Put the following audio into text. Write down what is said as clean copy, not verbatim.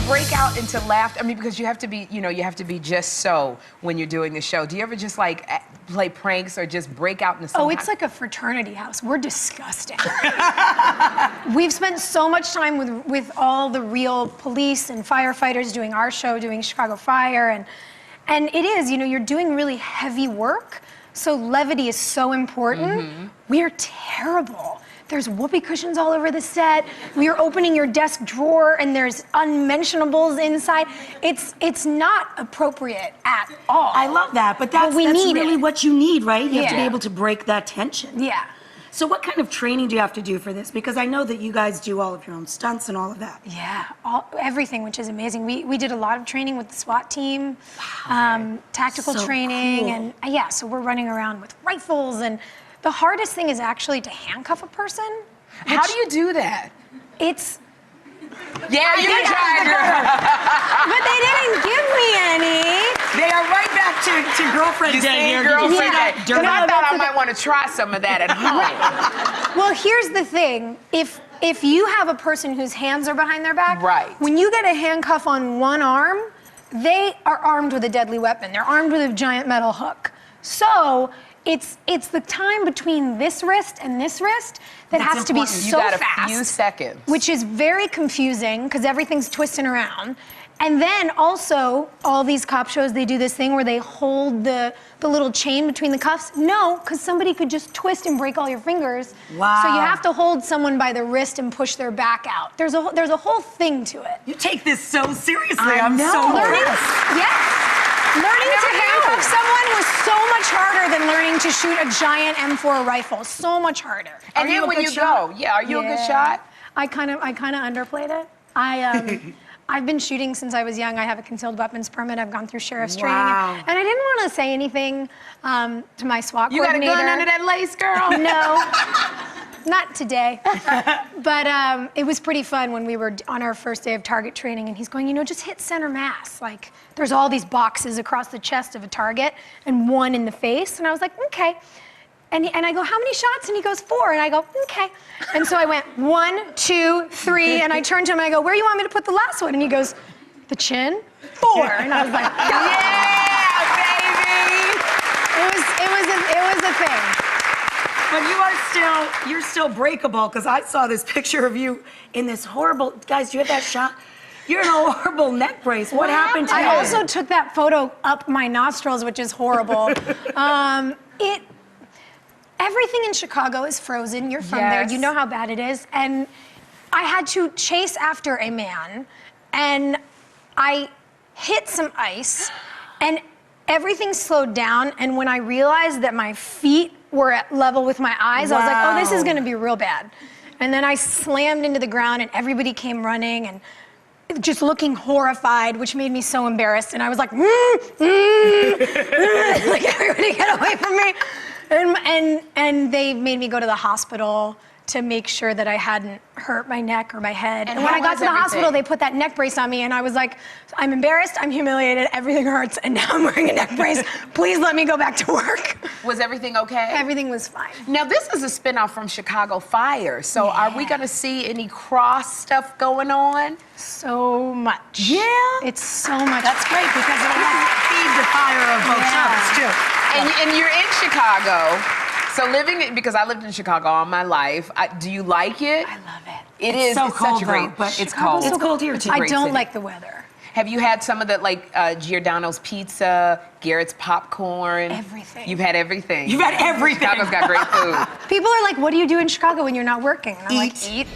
break out into laughter? I mean, because you have to be, you know, you have to be just so when you're doing the show. Do you ever just like play pranks or just break out into some Oh, it's like a fraternity house. We're disgusting. We've spent so much time with all the real police and firefighters doing our show, doing Chicago Fire, and it is, you know, you're doing really heavy work, so levity is so important. We are terrible. There's whoopee cushions all over the set. We are opening your desk drawer and there's unmentionables inside. It's not appropriate at all. I love that, but that's really what you need, right? You have to be able to break that tension. Yeah. So what kind of training do you have to do for this? Because I know that you guys do all of your own stunts and all of that. Yeah, everything, which is amazing. We did a lot of training with the SWAT team, tactical training, cool. and yeah, so we're running around with rifles, and the hardest thing is actually to handcuff a person. How do you do that? It's... Yeah, you tried, girl. But they didn't give me any. They are right back to girlfriend day here. Girlfriend day. But I thought I might want to try some of that at home. Well, here's the thing. If you have a person whose hands are behind their back, when you get a handcuff on one arm, they are armed with a deadly weapon. They're armed with a giant metal hook. So it's the time between this wrist and this wrist that has to be so fast. You got a few seconds. Which is very confusing because everything's twisting around. And then also, all these cop shows, they do this thing where they hold the little chain between the cuffs. No, because somebody could just twist and break all your fingers. Wow. So you have to hold someone by the wrist and push their back out. There's a whole thing to it. You take this so seriously. I'm so Learning to handcuff someone was so much harder than learning to shoot a giant M4 rifle. So much harder. And then when you go, are you a good shot? I kind of underplayed it. I've been shooting since I was young. I have a concealed weapons permit. I've gone through sheriff's training. And I didn't want to say anything to my SWAT coordinator. You got a gun under that lace, girl? No, not today. But it was pretty fun when we were on our first day of target training, and he's going, you know, just hit center mass. Like, there's all these boxes across the chest of a target and one in the face. And I was like, okay. And I go, how many shots? And he goes, 4. And I go, okay. And so I went 1, 2, 3. And I turned to him and I go, where do you want me to put the last one? And he goes, the chin, 4. And I was like, yeah, baby. It was a thing. But you're still breakable, because I saw this picture of you in this horrible, guys, do you have that shot? You're in a horrible neck brace. What happened to you? I also took that photo up my nostrils, which is horrible. Everything in Chicago is frozen. You're from there. You know how bad it is. And I had to chase after a man, and I hit some ice, and everything slowed down. And when I realized that my feet were at level with my eyes, I was like, oh, this is going to be real bad. And then I slammed into the ground, and everybody came running and just looking horrified, which made me so embarrassed. And I was like, like, everybody get away from me. And they made me go to the hospital to make sure that I hadn't hurt my neck or my head. And when I got to the hospital, they put that neck brace on me, and I was like, I'm embarrassed, I'm humiliated, everything hurts, and now I'm wearing a neck brace. Please let me go back to work. Was everything okay? Everything was fine. Now, this is a spinoff from Chicago Fire, so are we gonna see any cross stuff going on? So much. Yeah? It's so much. That's great, because it'll help feed the fire of both shows, too. And you're in Chicago. So because I lived in Chicago all my life, do you like it? I love it. It's so cold, such a great, but it's cold. It's cold here too. I don't like the weather. Have you had some of the, like, Giordano's pizza, Garrett's popcorn? Everything. You've had everything. You've had everything. Chicago's got great food. People are like, what do you do in Chicago when you're not working? And I'm like, eat.